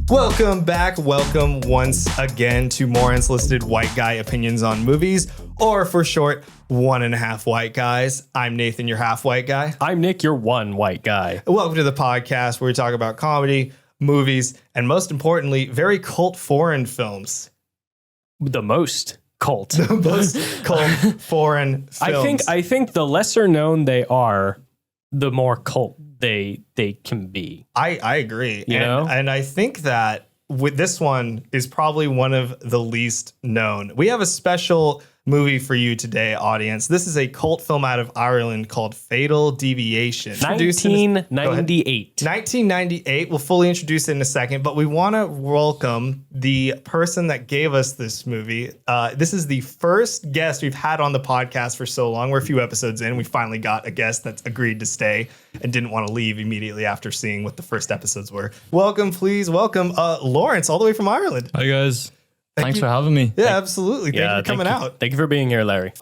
Welcome back. Welcome once again to more unsolicited white guy opinions on movies, or for short, 1.5 white guys. I'm Nathan, your half white guy. I'm Nick, your one white guy. Welcome to the podcast where we talk about comedy, movies, and most importantly, very cult foreign films. The most cult. The most cult foreign films. I think the lesser known they are, the more cult they can be. I agree. You know? And I think that with this one is probably one of the least known. We have a special movie for you today, audience. This is a cult film out of Ireland called Fatal Deviation. 1998. 1998. We'll fully introduce it in a second, but we want to welcome the person that gave us this movie. This is the first guest we've had on the podcast for so long. We're a few episodes in. We finally got a guest that's agreed to stay and didn't want to leave immediately after seeing what the first episodes were. Welcome, please. Welcome, Laurence, all the way from Ireland. Hi, guys. Thanks for having me. Yeah, absolutely. Thank you for coming out. Thank you for being here, Larry.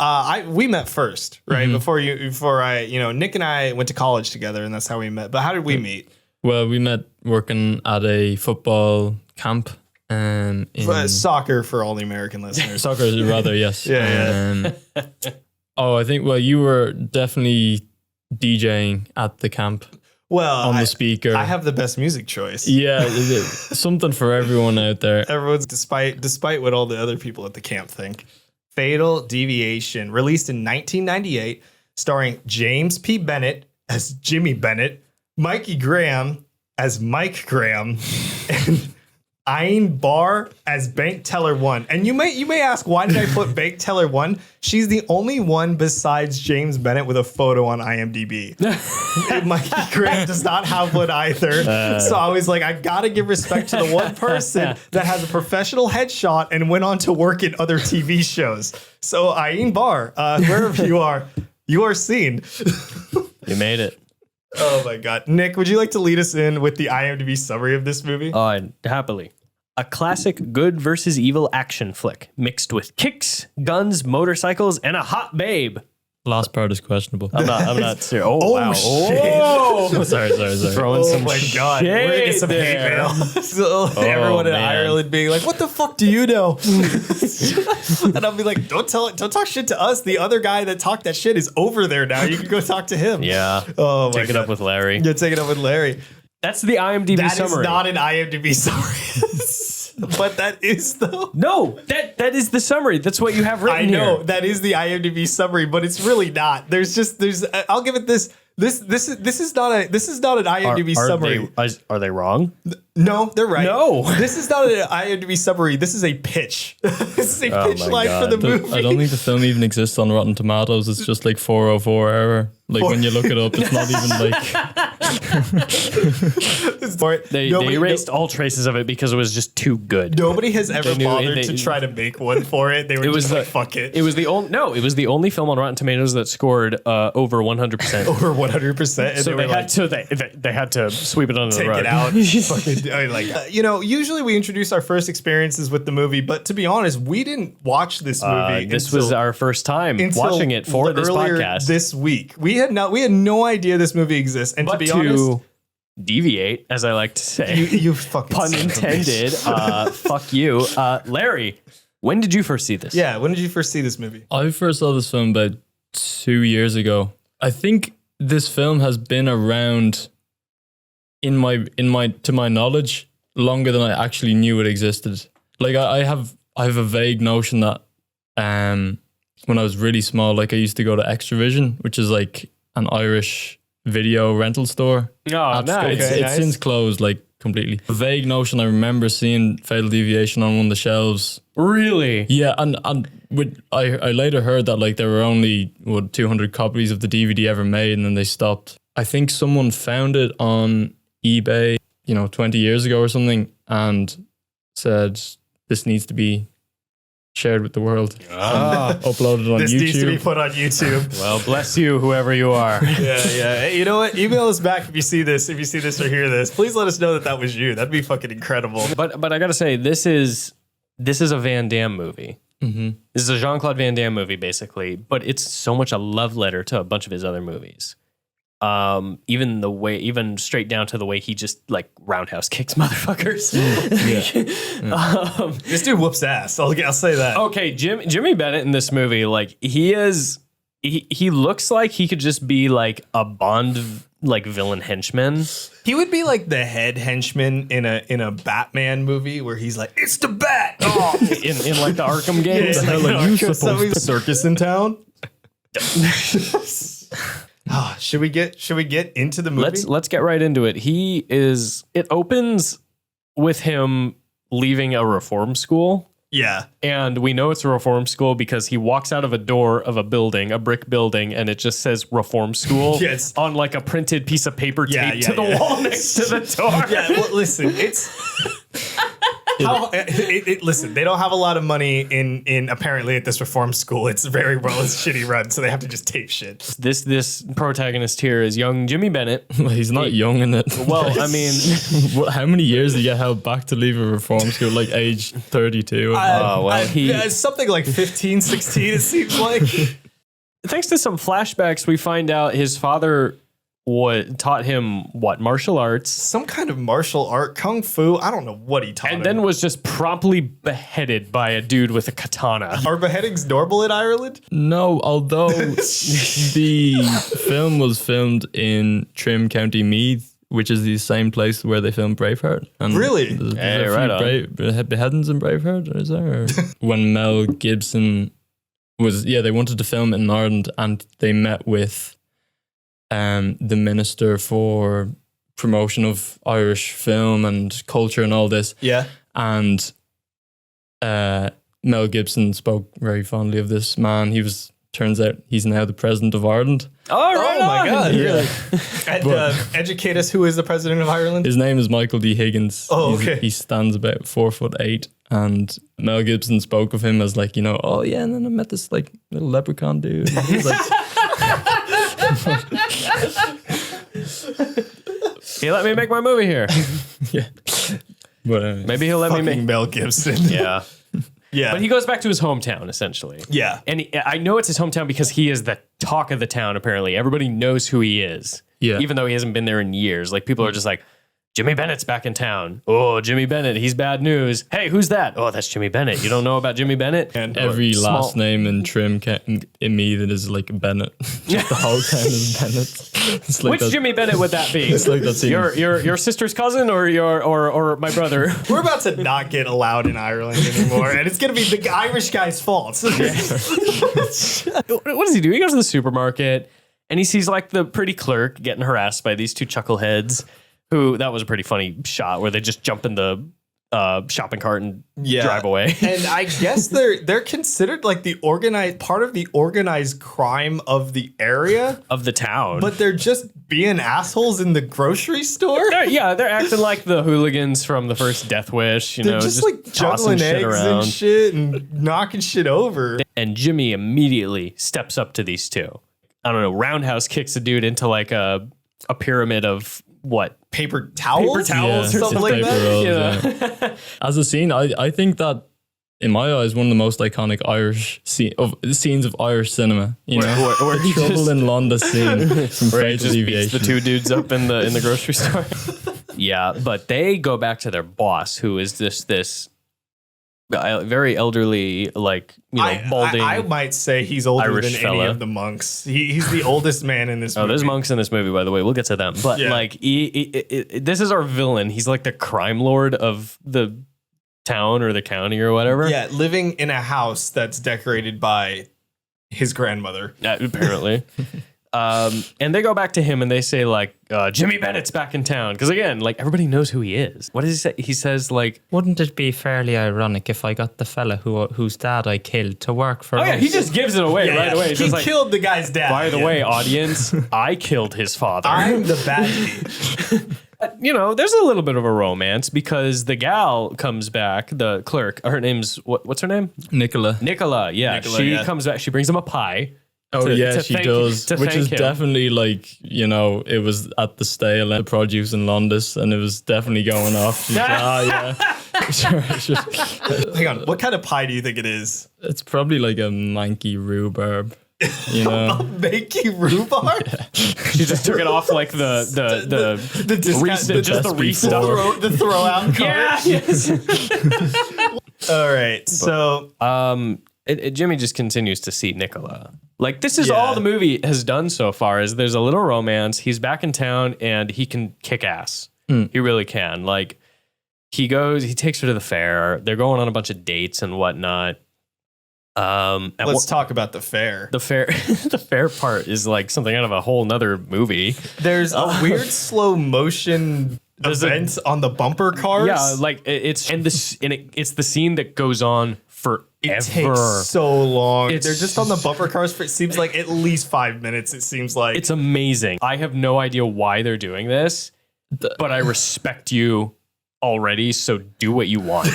We met first, right? Before Nick and I went to college together, and that's how we met. But how did we meet? Well, we met working at a football camp. In Soccer for all the American listeners. Soccer, rather, yes. Yeah. I think, you were definitely DJing at the camp. Well, on the speaker. I have the best music choice. Yeah, something for everyone out there. Everyone's, despite what all the other people at the camp think. Fatal Deviation, released in 1998, starring James P. Bennett as Jimmy Bennett, Mikey Graham as Mike Graham, and Ayn Barr as Bank Teller 1. And you may ask, why did I put Bank Teller 1? She's the only one besides James Bennett with a photo on IMDb. And Mikey Graham does not have one either. So I was like, I gotta give respect to the one person that has a professional headshot and went on to work in other TV shows. So Ayn Barr, wherever you are seen. You made it. Oh my God. Nick, would you like to lead us in with the IMDb summary of this movie? Happily. A classic good versus evil action flick mixed with kicks, guns, motorcycles, and a hot babe. Last part is questionable. I'm not serious. Oh, Wow. shit. Oh, sorry. throwing some my God. We're gonna get some hate there. mail. So everyone in man. Ireland being like, what the fuck do you know? And I'll be like, don't talk shit to us. The other guy that talked that shit is over there now. You can go talk to him. Yeah. Oh my Take it up with Larry. Yeah, take it up with Larry. That's the IMDb That summary. is not an IMDb summary. But that is though. No, that is the summary. That's what you have written I know here. that is the IMDb summary, but it's really not. I'll give it this. This is not an IMDb summary. Are they wrong? No, they're right. No. This is not an IMDb summary. This is a pitch. This is a pitch my line for God. the movie. I don't think the film even exists on Rotten Tomatoes. It's just like 404 error. Like when you look it up, it's not even like... They erased all traces of it because it was just too good. Nobody has ever They knew bothered it- to try to make one for it. They were just like, fuck it. It was the only film on Rotten Tomatoes that scored over 100%. Over 100%. And So they had to sweep it under the take rug. it out. Usually we introduce our first experiences with the movie, but to be honest, we didn't watch this movie. This was our first time watching it for this podcast. This week. We had no idea this movie exists. And to be honest, deviate, as I like to say, you fucking pun son of a intended. Fuck you, Larry. When did you first see this? Yeah, when did you first see this movie? I first saw this film about 2 years ago. I think this film has been around to my knowledge longer than I actually knew it existed. Like I have a vague notion that when I was really small, like I used to go to Extravision, which is like an Irish video rental store. Oh, nice. It's since closed, like completely. A vague notion. I remember seeing Fatal Deviation on one of the shelves. Really? Yeah, and I later heard that like there were only 200 copies of the DVD ever made, and then they stopped. I think someone found it on eBay, 20 years ago or something, and said this needs to be shared with the world. Uploaded on This YouTube. needs to be put on YouTube. Well, bless you, whoever you are. Yeah. Hey, you know what? Email us back if you see this or hear this. Please let us know that was you. That'd be fucking incredible. But I gotta say, this is a Van Damme movie. Mm-hmm. This is a Jean-Claude Van Damme movie, basically, but it's so much a love letter to a bunch of his other movies. Even straight down to the way he just like roundhouse kicks motherfuckers. This dude whoops ass. I'll say that. Okay, Jimmy Bennett in this movie, like he looks like he could just be like a Bond like villain henchman. He would be like the head henchman in a Batman movie where he's like, it's the Bat. Oh. in like the Arkham games. Yeah, hell are you supposed to- circus in town? Should we get into the movie? Let's get right into it. It opens with him leaving a reform school. Yeah. And we know it's a reform school because he walks out of a door of a building, a brick building, and it just says reform school Yes. on like a printed piece of paper Yeah, taped yeah, to the yeah. wall next to the door. Yeah, well, listen, it's listen, they don't have a lot of money in apparently at this reform school. It's very well shitty run, so they have to just tape shit. This protagonist here is young Jimmy Bennett. He's not young in it. Well, I mean, How many years did you get held back to leave a reform school? Like age 32? Something like 15, 16, it seems like. thanks to some flashbacks, we find out his father taught him martial arts. Some kind of martial art, kung fu. I don't know what he taught him. And then was just promptly beheaded by a dude with a katana. Are beheadings normal in Ireland? No, although the film was filmed in Trim, County Meath, which is the same place where they filmed Braveheart. And Really? There's Hey, a right few beheadings in Braveheart, is there? Or when Mel Gibson they wanted to film it in Ireland and they met with the Minister for Promotion of Irish Film and Culture and all this. Yeah. And Mel Gibson spoke very fondly of this man. Turns out he's now the president of Ireland. Oh, right Oh my on. God, Yeah. really? And educate us, who is the president of Ireland? His name is Michael D. Higgins. Oh, okay. He stands about 4'8", and Mel Gibson spoke of him as like, oh yeah, and then I met this like little leprechaun dude. And he was like, He let me make my movie here. yeah. But Maybe he'll let me Fucking make. Mel Gibson. Yeah. Yeah. But he goes back to his hometown, essentially. Yeah. And I know it's his hometown because he is the talk of the town, apparently. Everybody knows who he is. Yeah. Even though he hasn't been there in years. Like, people are just like, Jimmy Bennett's back in town. Oh, Jimmy Bennett, he's bad news. Hey, who's that? Oh, that's Jimmy Bennett. You don't know about Jimmy Bennett? And every Small- last name in Trim in me that is like Bennett. Just the whole town is Bennett. It's like Which that- Jimmy Bennett would that be? It's like that scene. Your sister's cousin or my brother? we're about to not get allowed in Ireland anymore, and it's going to be the Irish guy's fault. What does he do? He goes to the supermarket and he sees like the pretty clerk getting harassed by these two chuckleheads. That was a pretty funny shot where they just jump in the shopping cart and drive away. And I guess they're considered like the part of the organized crime of the area, Of the town. but they're just being assholes in the grocery store. They're acting like the hooligans from the first Death Wish, They're just like tossing juggling shit eggs around. and shit and knocking shit over. And Jimmy immediately steps up to these two. I don't know, roundhouse kicks a dude into like a pyramid of what? Paper towels? towels or Yeah, something it's like paper that? rolls, yeah. As a scene, I think that in my eyes one of the most iconic scenes of Irish cinema. You know, where the he Trouble just- in London scene from Where he Fatal just beats Deviation. the two dudes up in the grocery store. Yeah, but they go back to their boss, who is this very elderly, like, balding. I might say he's older Irish than fella. any of the monks. He's the oldest man in this movie. Oh, there's monks in this movie, by the way. We'll get to them. But Yeah. like, this is our villain. He's like the crime lord of the town or the county or whatever. Yeah, living in a house that's decorated by his grandmother. Apparently. And they go back to him and they say like, Jimmy Bennett's back in town. Because again, like everybody knows who he is. What does he say? He says like, Wouldn't it be fairly ironic if I got the fella whose dad I killed to work for oh yeah, us? he just gives it away right away. He Just like, killed the guy's dad. by the Yeah. way, audience, I killed his father. I'm the bad guy. There's a little bit of a romance because the gal comes back, the clerk. Her name's what's her name? Nicola. Nicola. Yeah, Nicola, she yeah. comes back. She brings him a pie. Oh to- yeah, to she thank- does. to Which thank is him. definitely like, it was at the stale and produce in Londis, and it was definitely going off. She's like, yeah. Sure. Hang on, what kind of pie do you think it is? It's probably like a manky rhubarb. You know, Makey rhubarb? She just took it off like the discount, just the restuff. the throw out cart. Yeah. Yes. All right. So Jimmy just continues to see Nicola. Like, this is Yeah. all the movie has done so far. Is there's a little romance. He's back in town and he can kick ass. He really can. Like, he takes her to the fair. They're going on a bunch of dates and whatnot. let's talk about the fair. The fair, the fair part is like something out of a whole nother movie. There's a weird slow motion event on the bumper cars. Yeah, like it's the scene that goes on forever. It takes so long. It's- They're just on the bumper cars for it seems like at least 5 minutes. It seems like It's amazing. I have no idea why they're doing this, but I respect you already, so do what you want.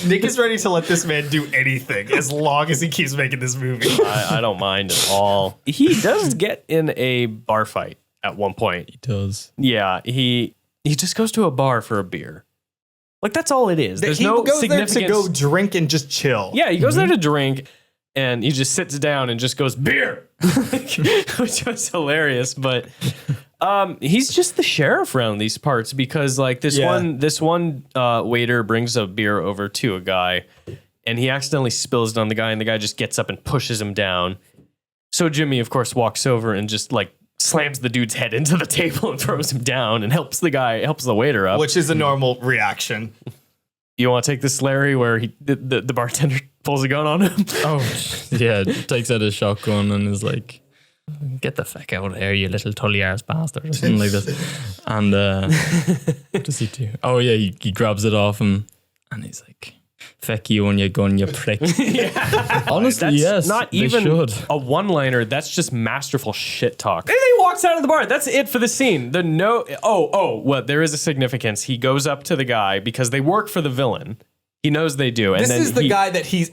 Nick is ready to let this man do anything as long as he keeps making this movie. I don't mind at all. He does get in a bar fight at one point. he does. Yeah, he just goes to a bar for a beer. Like, that's all it is. There's he no goes there significance. to go drink and just chill. Yeah, he goes there to drink, and he just sits down and just goes, beer, which was hilarious. But he's just the sheriff around these parts because, like, this one waiter brings a beer over to a guy, and he accidentally spills it on the guy, and the guy just gets up and pushes him down. So Jimmy, of course, walks over and just, like, slams the dude's head into the table and throws him down and helps the waiter up. Which is a normal reaction. You want to take this, Larry, where the bartender pulls a what on him? Oh, yeah. Takes out his shotgun and is like, Get the fuck out of here, you little tully-arse bastard. or something like this. And what does he do? Oh, yeah. He grabs it off him and he's like, feck you on your gun, you prick. Honestly, That's yes. not they even should. a one-liner. That's just masterful shit talk. And then he walks out of the bar. That's it for the scene. Well, there is a significance. He goes up to the guy because they work for the villain. He knows they do. And This then is the guy that he's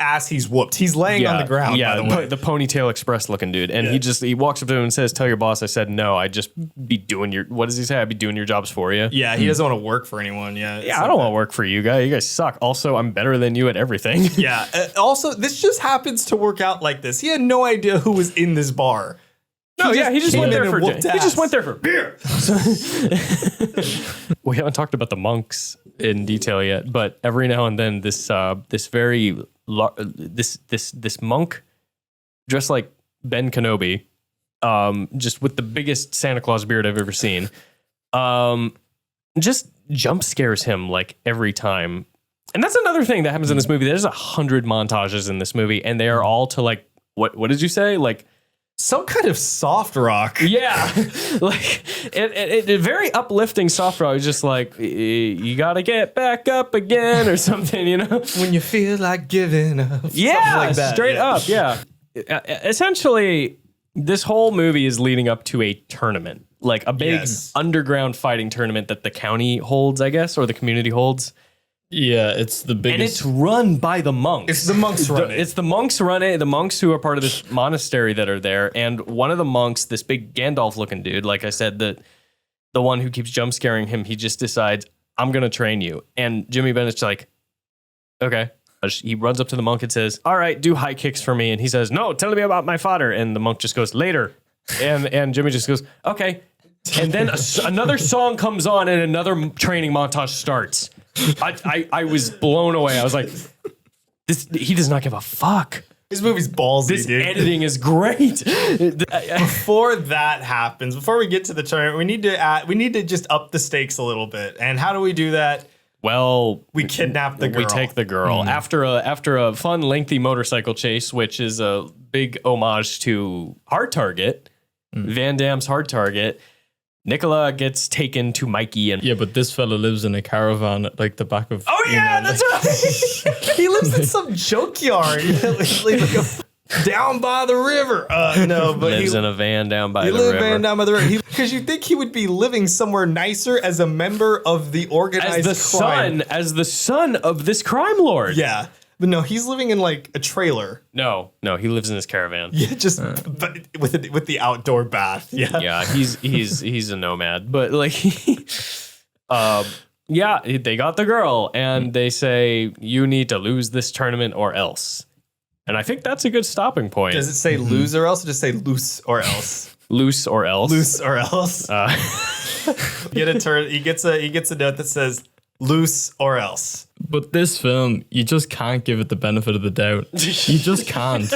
whooped. He's laying on the ground, Yeah, by the way. the Ponytail Express looking dude. And he walks up to him and says, tell your boss I said no. I'd just be doing what does he say? I'd be doing your jobs for you. Yeah, he doesn't want to work for anyone. Yeah, it's Yeah, I like don't that. want to work for you guys. You guys suck. Also, I'm better than you at everything. Yeah. Also, this just happens to work out like this. He had no idea who was in this bar. He just came went in there and for whooped he ass. just went there for beer. We haven't talked about the monks in detail yet, but every now and then this monk dressed like Ben Kenobi, just with the biggest Santa Claus beard I've ever seen, just jump scares him like every time. And that's another thing that happens in this movie. There's 100 montages in this movie, and they are all to like what did you say? Like Some kind of soft rock. yeah, like it very uplifting soft rock. It's just like you gotta get back up again or something, you know? When you feel like giving up. Yeah, Something like that, straight yeah. up. Yeah. Essentially, this whole movie is leading up to a tournament, like a big Yes. underground fighting tournament that the county holds, I guess, or the community holds. Yeah, it's the And biggest. it's run by the monks. It's the monks run it. It's the monks run it. The monks who are part of this monastery that are there. And one of the monks, this big Gandalf looking dude, like I said, the one who keeps jump scaring him, he just decides, I'm going to train you. And Jimmy Bennett's like, okay. He runs up to the monk and says, all right, do high kicks for me. And he says, no, tell me about my father. And the monk just goes, later. And Jimmy just goes, okay. And then another song comes on and another training montage starts. I was blown away. I was like, he does not give a fuck. This movie's ballsy, This dude. editing is great. Before that happens, before we get to the tournament, we need to just up the stakes a little bit. And how do we do that? Well, We kidnap the girl. we take the girl after a fun, lengthy motorcycle chase, which is a big homage to Hard Target, Van Damme's Hard Target. Nicola gets taken to Mikey and Yeah, but this fella lives in a caravan at like the back of. oh yeah, that's right. He lives in some junkyard. Down by the river. No, but Lives he in a van down by He the lived river. down by the river. Because you think he would be living somewhere nicer as a member of the organized crime. As the son of this crime lord. Yeah. But no, he's living in like a trailer. No, he lives in his caravan. Yeah, just but with the outdoor bath. Yeah. Yeah, he's a nomad, but like, yeah, they got the girl, and they say you need to lose this tournament or else. And I think that's a good stopping point. Does it say lose or else, or just say loose or else? Loose or else? Loose or else. He gets a note that says loose or else. But this film, you just can't give it the benefit of the doubt. You just can't.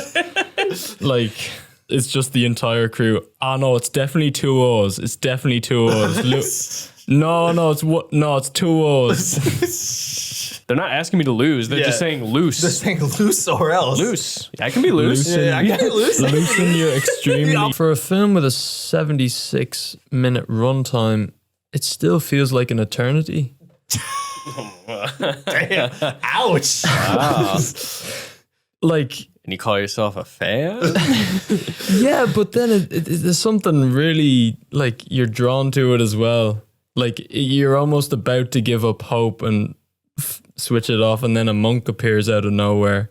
Like, it's just the entire crew. No, it's definitely 2 O's. It's definitely 2 O's. No, it's 2 O's. They're not asking me to lose. They're just saying loose. They're saying loose or else. Loose. I can be loose. Yeah, I can be loose. Loosen your extremely. For a film with a 76-minute runtime, it still feels like an eternity. Damn. Ouch. Wow. Like, And you call yourself a fan? yeah, but then there's something really, like, you're drawn to it as well. Like, you're almost about to give up hope and switch it off, and then a monk appears out of nowhere.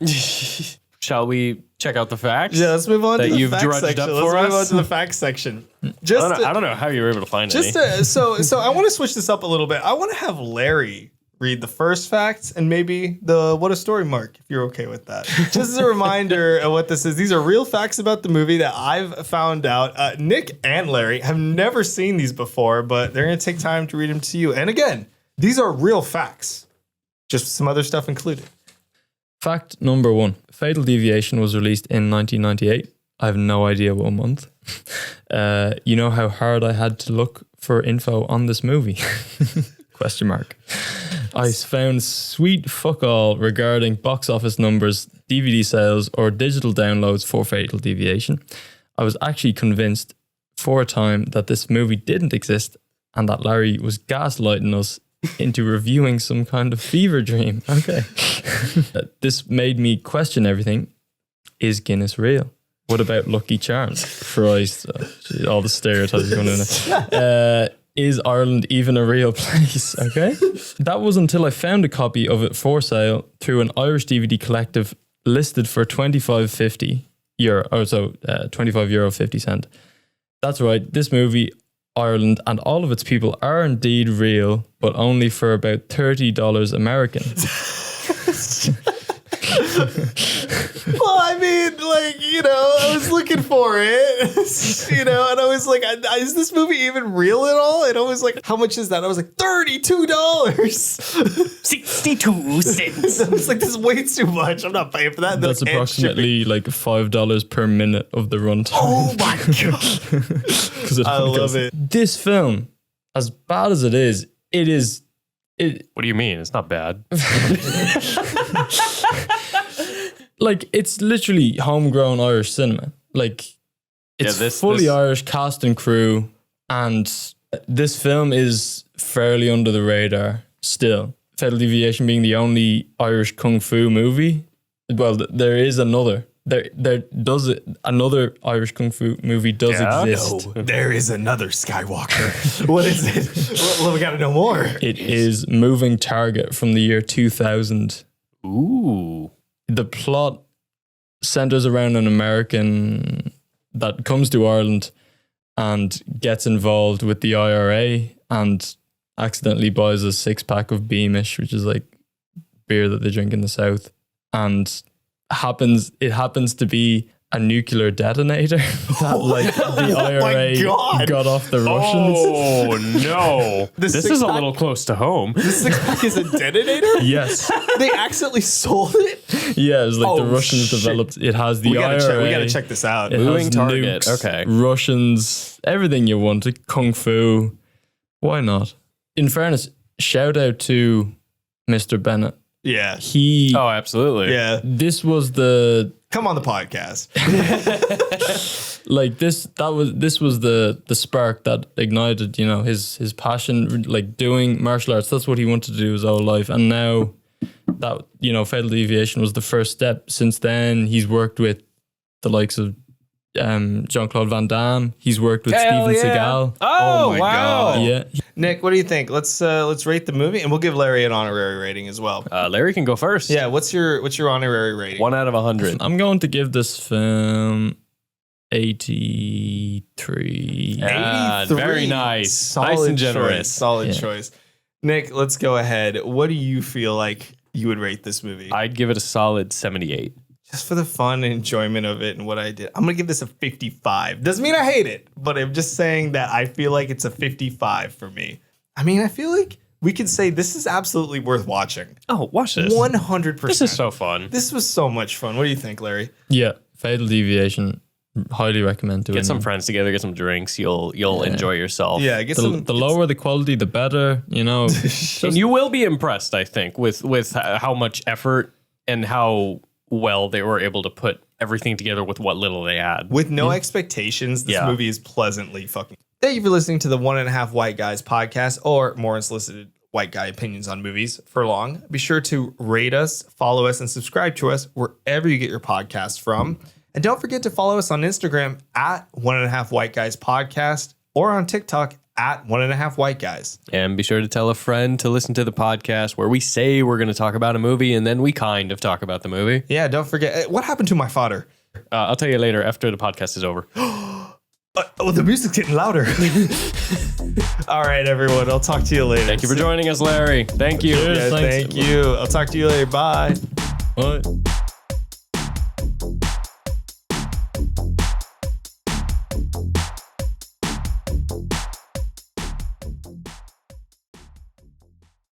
Shall we check out the facts? Yeah, let's move on That to the you've facts drudged section. up Let's for move on us? to the facts section. I don't know how you were able to find any. So I want to switch this up a little bit. I want to have Larry read the first facts and maybe the what a story mark, if you're okay with that. Just as a reminder of what this is, these are real facts about the movie that I've found out. Nick and Larry have never seen these before, but they're going to take time to read them to you. And again, these are real facts, just some other stuff included. Fact number 1. Fatal Deviation was released in 1998. I have no idea what month. You know how hard I had to look for info on this movie? Question mark. I found sweet fuck all regarding box office numbers, DVD sales, or digital downloads for Fatal Deviation. I was actually convinced for a time that this movie didn't exist and that Larry was gaslighting us into reviewing some kind of fever dream. Okay. This made me question everything. Is Guinness real? What about Lucky Charms? Christ, all the stereotypes going in there. Is Ireland even a real place? Okay. That was until I found a copy of it for sale through an Irish DVD collective listed for €25.50, or so €25.50. That's right. This movie, Ireland, and all of its people are indeed real, but only for about $30 American. Well, I mean, like, I was looking for it, and I was like, is this movie even real at all? And I was like, how much is that? I was like, $32. 62 cents. I was like, this is way too much. I'm not paying for that. That's like, and shipping. approximately like $5 per minute of the runtime. Oh my God. I love it. This film, as bad as it is, What do you mean? It's not bad. like, it's literally homegrown Irish cinema. Like, it's fully Irish cast and crew, and this film is fairly under the radar still. Fatal Deviation being the only Irish kung fu movie. Well, there is another. Another Irish kung fu movie does exist. No, there is another Skywalker. What is it? Well, we got to know more. It is Moving Target from the year 2000. Ooh. The plot centers around an American that comes to Ireland and gets involved with the IRA and accidentally buys a 6-pack of Beamish, which is like beer that they drink in the South, and it happens to be a nuclear detonator that like the IRA got off the Russians. Oh no. This is a little close to home. The 6-pack is a detonator? Yes. They accidentally sold it? Yeah, it was like the Russians developed. It has the IRA. We gotta check this out. It Moving has target. nukes, Okay. Russians, everything you want. Kung fu. Why not? In fairness, shout out to Mr. Bennett. Yeah. Oh, absolutely. Yeah. This was the Come on the podcast. like this was the spark that ignited, his passion, like doing martial arts. That's what he wanted to do his whole life. And now that, Fatal Deviation was the first step. Since then, he's worked with the likes of Jean-Claude Van Damme. He's worked with Steven Seagal. Oh, my wow. God. Yeah. Nick, what do you think? Let's rate the movie, and we'll give Larry an honorary rating as well. Larry can go first. Yeah, what's your honorary rating? 1 out of 100. I'm going to give this film 83. Very nice. Nice and generous. Solid choice. Nick, let's go ahead. What do you feel like you would rate this movie? I'd give it a solid 78. just for the fun and enjoyment of it and what I did, I'm gonna give this a 55. Doesn't mean I hate it, but I'm just saying that I feel like it's a 55 for me. I mean, I feel like we could say this is absolutely worth watching. Oh, watch this. 100%. This is so fun. This was so much fun. What do you think, Larry? Yeah, Fatal Deviation. Highly recommend doing. Get some friends together, get some drinks. You'll enjoy yourself. Yeah, get The lower the quality, the better. You know, And you will be impressed, I think, with how much effort and how well they were able to put everything together with what little they had. With no expectations, this Yeah. movie is pleasantly fucking. Thank you for listening to the 1.5 White Guys podcast, or more unsolicited white guy opinions on movies for long. Be sure to rate us, follow us, and subscribe to us wherever you get your podcasts from. And don't forget to follow us on Instagram at 1.5 White Guys podcast, or on TikTok at 1.5 White Guys. And be sure to tell a friend to listen to the podcast where we say we're going to talk about a movie and then we kind of talk about the movie. Yeah, don't forget. What happened to my fodder? I'll tell you later after the podcast is over. Oh, the music's getting louder. All right, everyone. I'll talk to you later. Thank you for joining us, Larry. Thank you. Cheers. Yeah, Thanks. thank you. I'll talk to you later. Bye. What?